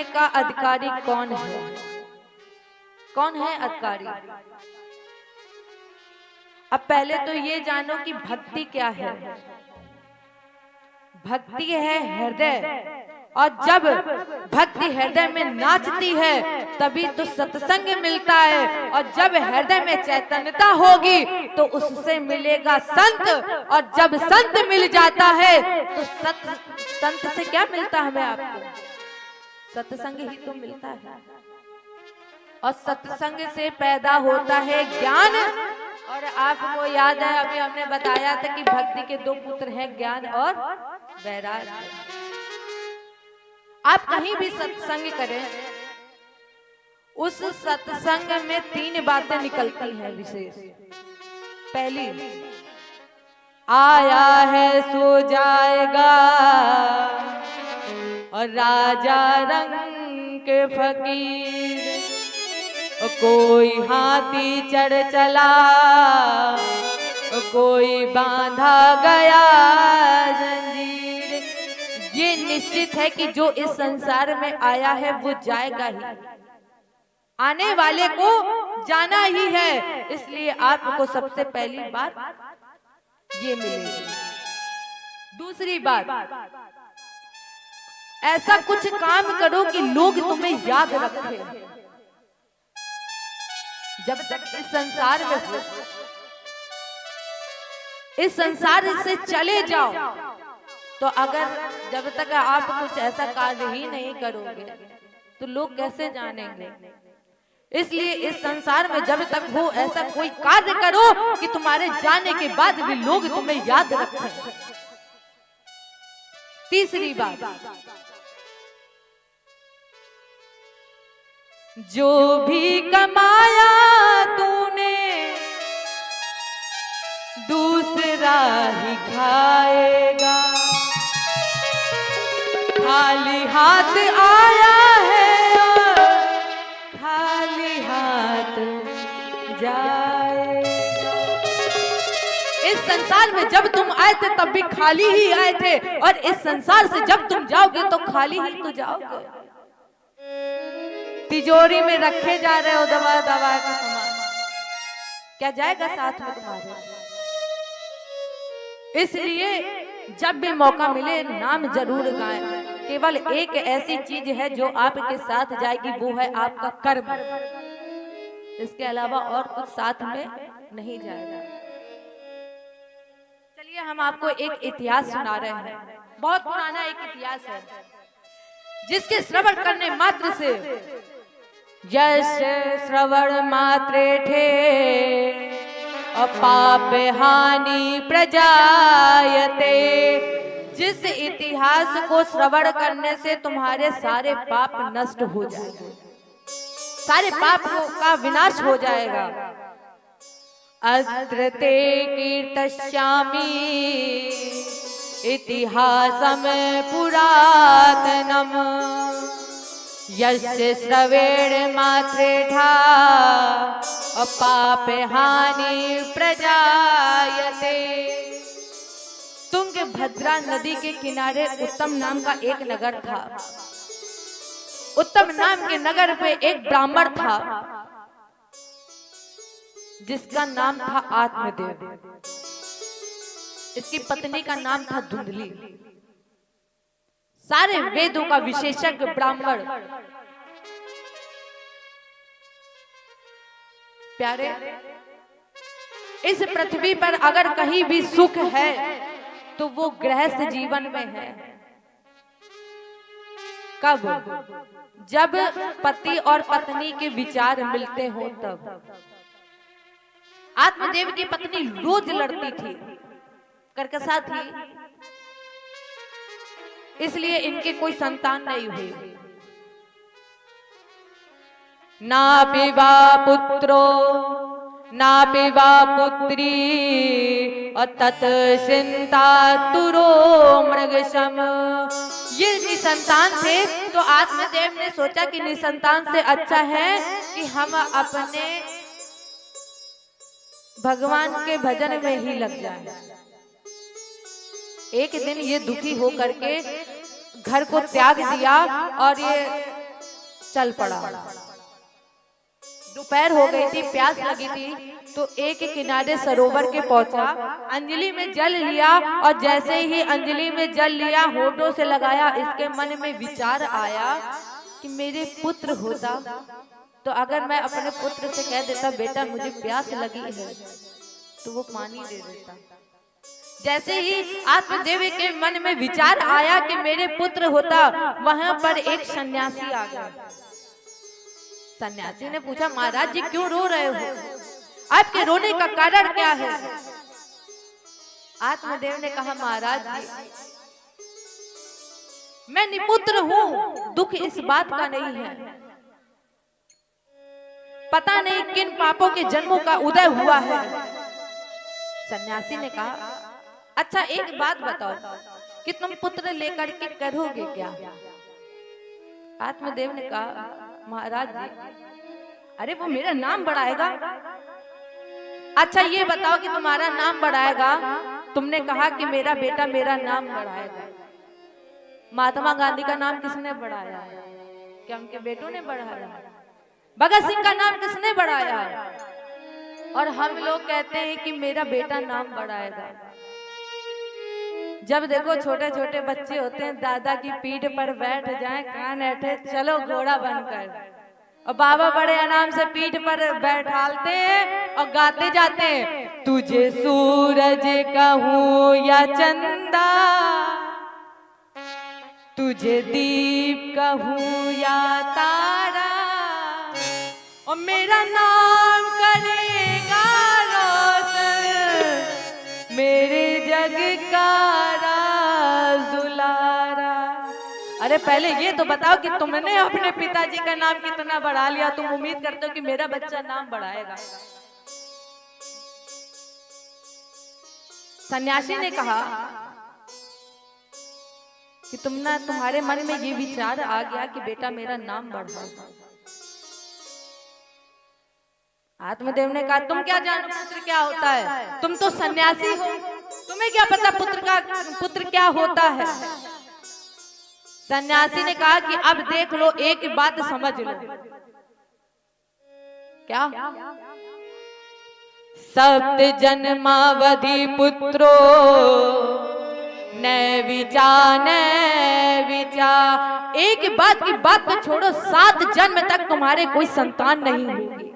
का अधिकारी कौन है? कौन है अधिकारी? अब पहले तो ये जानो कि भक्ति क्या है। भक्ति है हृदय, और जब भक्ति हृदय में नाचती है तभी तो सत्संग मिलता है, और जब हृदय में चैतन्यता होगी तो उससे मिलेगा संत, और जब संत मिल जाता है तो संत से क्या मिलता है हमें? आपको सत्संग ही तो मिलता है, और सत्संग से पैदा होता है ज्ञान। और आपको याद है अभी हमने बताया था कि भक्ति के दो पुत्र हैं, ज्ञान और वैराग्य। आप कहीं भी सत्संग करें, उस सत्संग में तीन बातें निकलती हैं विशेष। पहली, आया है सो जाएगा, और राजा रंग के फकीर, कोई हाथी चढ़ चला, कोई बांधा गया जंजीर। ये निश्चित है कि जो इस संसार में आया है वो जाएगा ही, आने वाले को जाना ही है। इसलिए आपको सबसे पहली बात ये मिलेगी। दूसरी बात, ऐसा कुछ काम करो कि लोग तुम्हें याद रखें। जब तक इस संसार में हो, इस संसार से चले जाओ, तो अगर जब तक आप कुछ ऐसा कार्य ही नहीं करोगे तो लोग कैसे जानेंगे? इसलिए इस संसार में जब तक हो ऐसा कोई कार्य करो कि तुम्हारे जाने के बाद भी लोग तुम्हें याद रखें। तीसरी बात, जो भी कमाया तूने दूसरा ही खाएगा, खाली हाथ आया है और खाली हाथ जाएगा। इस संसार में जब तुम आए थे तब भी खाली ही आए थे, और इस संसार से जब तुम जाओगे तो खाली ही तो जाओगे। तिजोरी में रखे जा रहे हो दबा दबा के सामान, क्या जाएगा साथ में तुम्हारे? इसलिए जब भी मौका मिले नाम जरूर गाएं। केवल एक ऐसी चीज है जो आपके साथ जाएगी, वो है आपका कर्म। इसके अलावा और कुछ साथ में नहीं जाएगा। चलिए हम आपको एक इतिहास सुना रहे हैं, बहुत पुराना एक इतिहास है, जिसके श्रवण करने मात्र से, यश श्रवण मात्रे ठे अपाप हानि प्रजायते। जिस इतिहास को श्रवण करने से तुम्हारे सारे पाप नष्ट हो जाएंगे, सारे पाप का विनाश हो जाएगा। अत्र ते कीर्तष्यामि इतिहासम पुरातनम, यस्य श्रवेण मात्रेठा अपाप हानि प्रजायते। तुंगभद्रा नदी के किनारे उत्तम नाम का एक नगर था। उत्तम नाम के नगर पे एक ब्राह्मण था, जिसका नाम था आत्मदेव। इसकी पत्नी का नाम था धुंधली। सारे वेदों का विशेषज्ञ ब्राह्मण। प्यारे, इस पृथ्वी पर अगर कहीं भी सुख है तो वो गृहस्थ जीवन में है। कब? जब पति और पत्नी के विचार मिलते हो तब। आत्मदेव की पत्नी रोज लड़ती थी, कर्कशा थी, इसलिए इनके कोई संतान नहीं हुई। ना पिवा पुत्रो ना पिवा पुत्री अतत चिंता तुरो मृगशम। ये निसंतान थे तो आत्मदेव ने सोचा कि निसंतान से अच्छा है कि हम अपने भगवान के भजन में ही लग जाएं। एक दिन ये दुखी होकर के घर को त्याग दिया और ये चल पड़ा। दोपहर हो गई थी, प्यास लगी थी, तो एक किनारे सरोवर के पहुंचा, अंजलि में जल लिया और जैसे ही अंजलि में जल लिया, होठों से लगाया, इसके मन में विचार आया कि मेरे पुत्र होता तो अगर मैं अपने पुत्र से कह देता बेटा मुझे प्यास लगी है तो वो पानी दे देता। जैसे ही आत्मदेव के मन में विचार आया कि मेरे पुत्र होता, वहां पर एक सन्यासी आ गया। सन्यासी ने पूछा महाराज जी क्यों रो रहे हो, आपके रोने का कारण क्या है? आत्मदेव ने कहा महाराज जी मैं निपुत्र हूं, दुख इस बात का नहीं है, पता नहीं किन पापों के जन्मों का उदय हुआ है। सन्यासी ने कहा अच्छा एक बात बताओ कि तुम पुत्र लेकर के करोगे क्या? आत्मदेव ने कहा महाराज जी अरे वो मेरा नाम बढ़ाएगा। अच्छा ये बताओ कि तुम्हारा नाम बढ़ाएगा, तुमने कहा कि मेरा बेटा मेरा नाम बढ़ाएगा। महात्मा गांधी का नाम किसने बढ़ाया? क्या उनके बेटों ने बढ़ाया? भगत सिंह का नाम किसने बढ़ाया? और हम लोग कहते हैं कि मेरा बेटा नाम बढ़ाएगा। जब देखो छोटे छोटे बच्चे होते हैं, दादा की पीठ पर बैठ जाएं, कान ऐठे चलो घोड़ा बनकर, और बाबा बड़े आराम से पीठ पर बैठालते हैं और गाते जाते हैं तुझे सूरज कहूं या चंदा, तुझे दीप कहूं या तारा, और मेरा नाम करेगा रोशन मेरे जग का राज दुलारा। अरे पहले ये तो बताओ कि तुमने अपने पिताजी का नाम कितना बढ़ा लिया, तुम उम्मीद करते हो कि मेरा बच्चा नाम बढ़ाएगा? सन्यासी ने कहा कि तुम्हारे मन में ये विचार आ गया कि बेटा मेरा नाम बढ़ाएगा। आत्मदेव ने कहा तुम क्या जानो पुत्र क्या होता है, तुम तो सन्यासी हो, तुम्हें क्या पता पुत्र क्या होता है? सन्यासी ने कहा कि अब देख लो, एक बात समझ लो। क्या? सप्त जन्मावधि पुत्रो न विचा। एक बात की बात तो छोड़ो, 7 जन्म तक तुम्हारे कोई संतान नहीं होगी।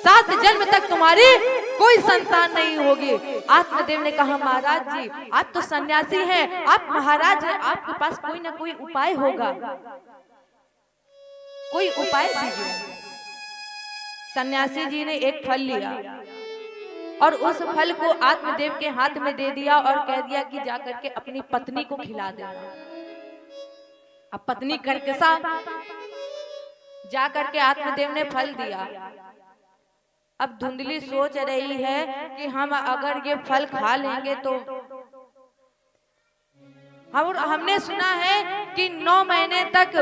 7 जन्म तक तुम्हारी कोई संतान नहीं होगी। आत्मदेव ने कहा महाराज जी आप तो सन्यासी हैं, आप महाराज हैं, आपके पास कोई ना कोई उपाय होगा, कोई उपाय दीजिए। सन्यासी जी ने एक फल लिया और उस फल को आत्मदेव के हाथ में दे दिया और कह दिया कि जाकर के अपनी पत्नी को खिला देना। अब पत्नी करके साथ जाकर के आत्मदेव ने फल दिया। अब धुंधली सोच रही है कि हम अगर ये फल खा लेंगे तो हमने सुना है कि 9 महीने तक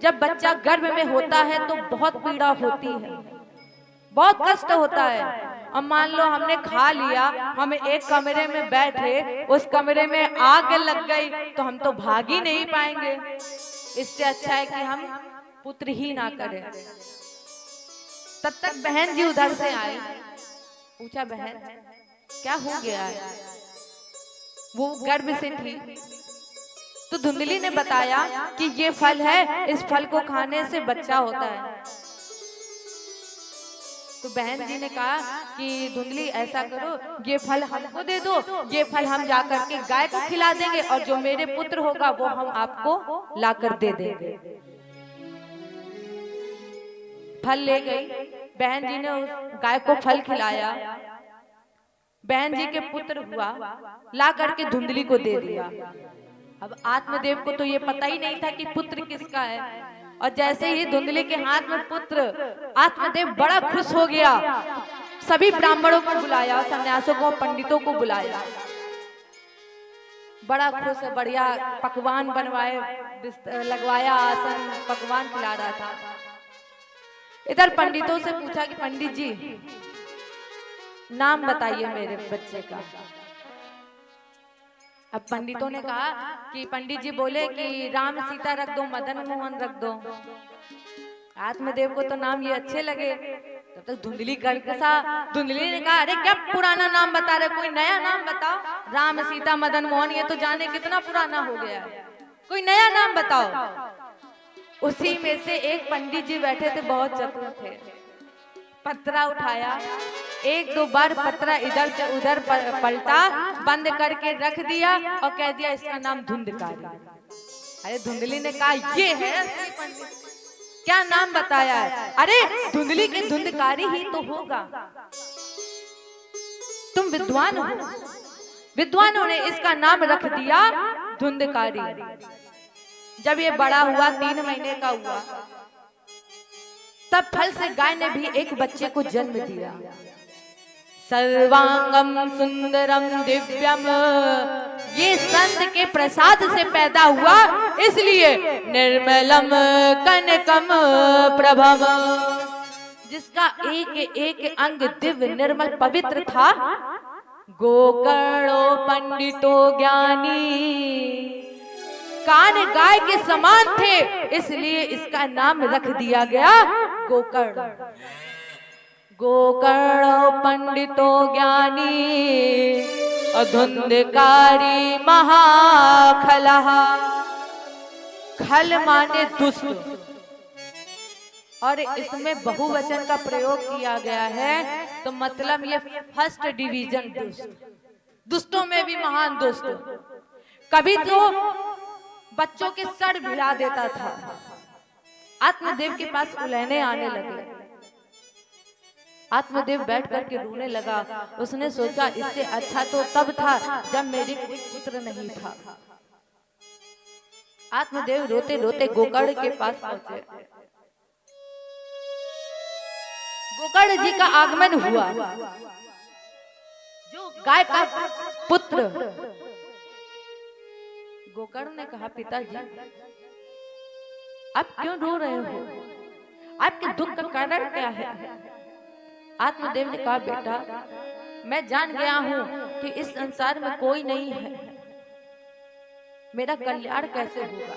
जब बच्चा गर्भ में होता है तो बहुत पीड़ा होती है, बहुत कष्ट होता है। अब मान लो हमने खा लिया, हम एक कमरे में बैठे, उस कमरे में आग लग गई तो हम तो भाग ही नहीं पाएंगे। इससे अच्छा है कि हम पुत्र ही ना करें। तब तक बहन जी उधर से आए, पूछा बहन क्या हो गया है? वो गर्भ से थी तो धुंधली ने बताया कि ये फल है, इस फल को खाने से बच्चा होता है। तो बहन जी ने कहा कि धुंधली ऐसा करो, ये फल हमको दे दो, ये फल हम जाकर के गाय को खिला देंगे और जो मेरे पुत्र होगा वो हम आपको लाकर दे देंगे। फल ले गई बहन जी ने, उस गाय को फल खिलाया, बहन जी के पुत्र हुआ, ला करके धुंधली को दे दिया। अब आत्मदेव को तो ये पता ही नहीं था कि पुत्र किसका है, और जैसे ही धुंधली के हाथ में पुत्र, आत्मदेव बड़ा खुश हो गया। सभी ब्राह्मणों को बुलाया, सन्यासों को, पंडितों को बुलाया, बड़ा खुश है, बढ़िया पकवान बनवाए, लगवाया आसन, पकवान खिला रहा था। इधर पंडितों से पूछा कि पंडित जी नाम बताइए मेरे बच्चे का। अब पंडितों ने कहा कि पंडित जी बोले कि राम सीता रख दो, मदन मोहन रख दो। आत्मदेव को तो नाम ये अच्छे लगे। तब तक धुंधली धुंधली ने कहा, अरे क्या पुराना नाम बता रहे, कोई नया नाम बताओ। राम सीता मदन मोहन ये तो जाने कितना पुराना हो गया है, कोई नया नाम बताओ। उसी में से एक पंडित जी बैठे थे, बहुत चतुर थे। पत्रा उठाया, एक दो बार पत्रा इधर से उधर पलटा, बंद करके रख दिया और कह दिया इसका नाम धुंधकारी। अरे धुंधली ने कहा ये है असली पंडित, क्या नाम बताया है? अरे धुंधली की धुंधकारी ही तो होगा, तुम विद्वान हो। विद्वानों ने इसका नाम रख दिया धुंधकारी। जब ये बड़ा हुआ, 3 महीने का हुआ, तब फल से गाय ने भी एक बच्चे को जन्म दिया। सर्वांगम सुंदरम दिव्यम, ये संत के प्रसाद से पैदा हुआ, इसलिए निर्मलम कनकम प्रभम, जिसका एक एक अंग दिव्य निर्मल पवित्र था। गोकर्णो पंडितो ज्ञानी, कान गाय के समान थे, इसलिए इसका नाम रख दिया गया गोकर्ण। गोकर्ण पंडितो ज्ञानी अधुंधकारी महाखलः। खल माने दुष्ट, और इसमें बहुवचन का प्रयोग किया गया है, तो मतलब ये फर्स्ट डिवीजन दुष्ट, दुष्टों में भी महान दुष्ट। कभी तो बच्चों के सर भिड़ा देता था। आत्मदेव के पास उलहने आने लगे। आत्मदेव बैठ करके रोने लगा। उसने सोचा इससे अच्छा तो तब था जब मेरे कोई पुत्र नहीं था। आत्मदेव रोते रोते गोकर्ण के पास पहुंचे। गोकर्ण जी का आगमन हुआ, जो गाय का पुत्र। गोकर्ण ने कहा, पिताजी आप क्यों रो रहे हो, आपके दुख का कारण क्या है? आत्मदेव ने कहा, बेटा मैं जान गया हूं कि इस संसार में कोई नहीं है, मेरा कल्याण कैसे होगा?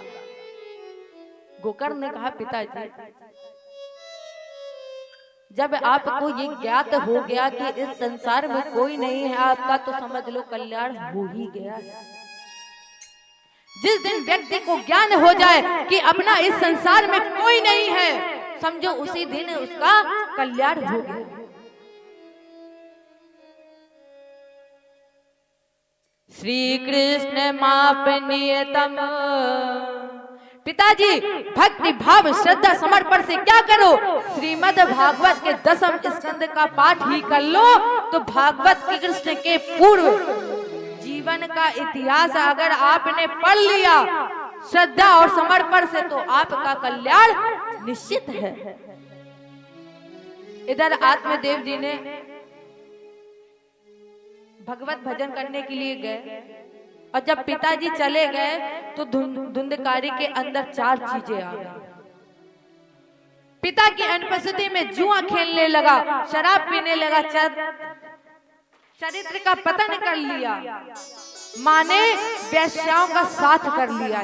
गोकर्ण ने कहा, पिताजी जब आपको ये ज्ञात हो गया कि इस संसार में कोई नहीं है आपका, तो समझ लो कल्याण हो ही गया है। जिस दिन व्यक्ति को ज्ञान हो जाए कि अपना इस संसार में कोई नहीं है, समझो उसी दिन उसका कल्याण हो गया। श्री कृष्ण माप नियतम, पिताजी भक्ति भाव श्रद्धा समर्पण से क्या करो, श्रीमद् भागवत के 10वें स्कंद का पाठ ही कर लो, तो भागवत की कृष्ण के पूर्व जीवन का इतिहास अगर आपने पढ़ लिया श्रद्धा और समर्पण से, तो आपका कल्याण निश्चित है। इधर आत्मदेव जी ने भगवत भजन करने के लिए गए, और जब पिताजी चले गए तो धुंधकारी के अंदर 4 चीजें आ गई। पिता की अनुपस्थिति में जुआ खेलने लगा, शराब पीने लगा, चरित्र का पतन कर लिया, माने वेश्याओं का साथ कर लिया।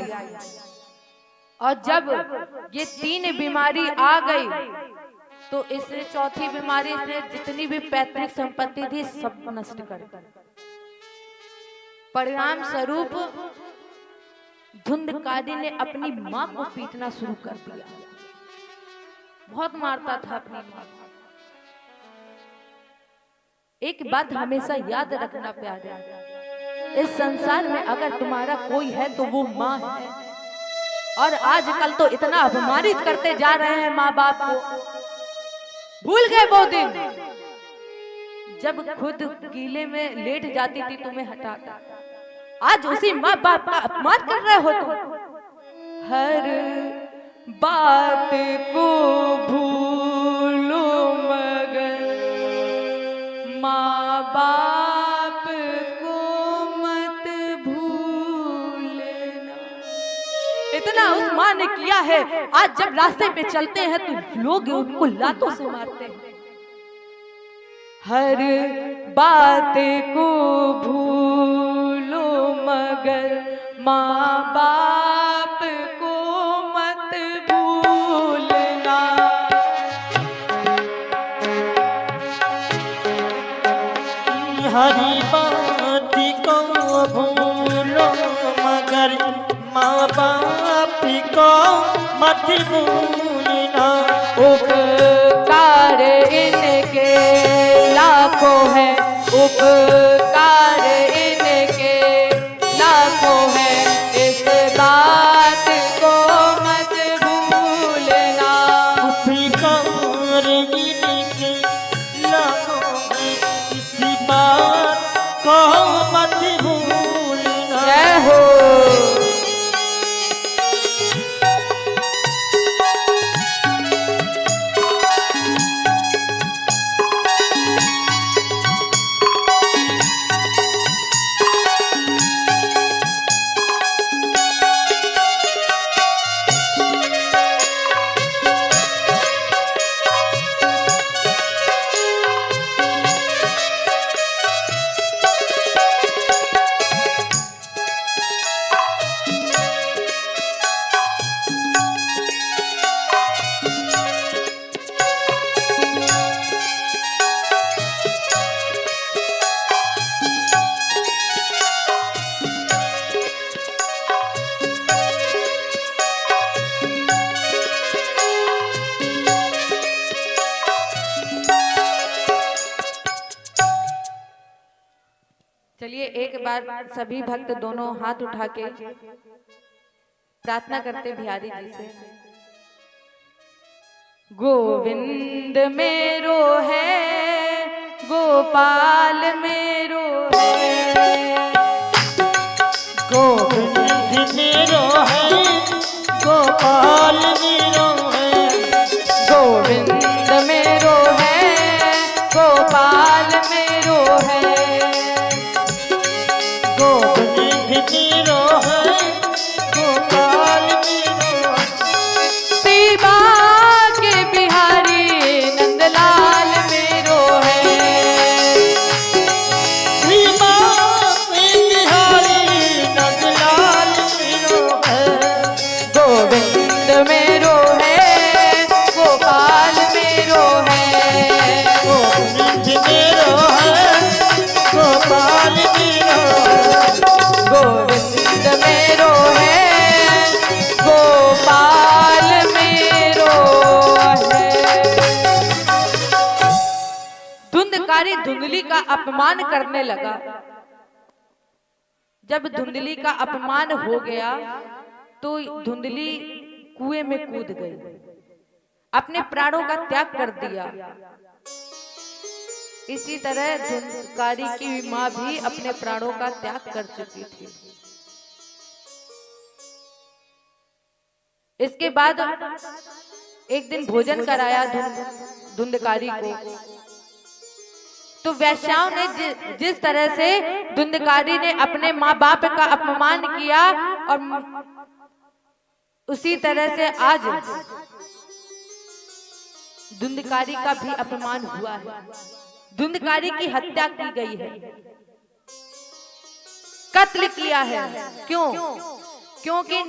और जब ये 3 बीमारी आ गई, तो इससे चौथी बीमारी से जितनी भी पैतृक संपत्ति थी सब नष्ट कर दी। परिणाम स्वरूप धुंधकारी ने अपनी मां को पीटना शुरू कर दिया। बहुत मारता था अपनी मां। एक बात हमेशा याद रखना प्यारे, इस संसार में अगर तुम्हारा कोई है तो वो मां है। और आजकल तो इतना अपमानित करते जा रहे हैं माँ बाप को। भूल गए वो दिन जब खुद गीले में लेट जाती थी तुम्हें हटाता। आज उसी माँ बाप का अपमान कर रहे हो तुम। हर बात को भूलो मगर माँ बाप को मत भूलना। इतना उस माँ ने किया है, आज जब रास्ते पे चलते हैं तो लोग उनको लातों से मारते हैं। हर बात को भूलो मगर माँ बाप को मत भूलना। हरी बात को भूलो मगर माँ बाप को मत भूलना। उपकार इनके लाखों है, उपकार इनके लाखों है, इस बात को मत भूलना। उपकार इनके लाखों है, इस बात को मत भूलना। जय हो। चलिए एक बार सभी भक्त दोनों हाथ उठा के प्रार्थना करते बिहारी जी से। गोविंद मेरो है, गोपाल मेरो है। गोविंद मेरो है, गोपाल मेरो है। गोविंद मेरो है, गोपाल मेरो है। गोविंद मेरो है, गोपाल मेरो है। पीबा के बिहारी नंदलाल मेरो है। पीबा के बिहारी नंदलाल मेरो है। गोविंद मेरो है, गोपाल मेरो है। गोविंद मेरो है, गोपाल मेरो है। गोविंद मेरो है, गोपाल मेरो है। धुंधकारी धुंधली का अपमान करने लगा। जब धुंधली का अपमान हो गया तो धुंधली कुएं में कूद गई, अपने प्राणों का त्याग कर दिया। इसी तरह धुंधकारी की माँ भी अपने प्राणों का त्याग कर चुकी थी। इसके बाद एक दिन भोजन कराया धुंधकारी को। तो वैश्याओं ने जिस तरह से धुंधकारी ने अपने माँ बाप का अपमान किया, और उसी तरह से आज धुंधकारी का भी अपमान हुआ है। धुंधकारी की हत्या की गई है, कत्ल किया है। क्यों? क्योंकि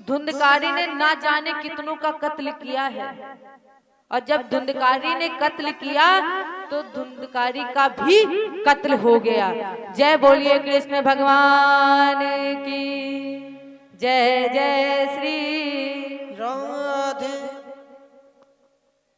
धुंधकारी ने ना जाने कितनों का कत्ल किया है, और जब धुंधकारी ने कत्ल किया तो धुंधकारी का भी कत्ल हो गया। जय बोलिए कृष्ण भगवान की जय। जय श्री राधे।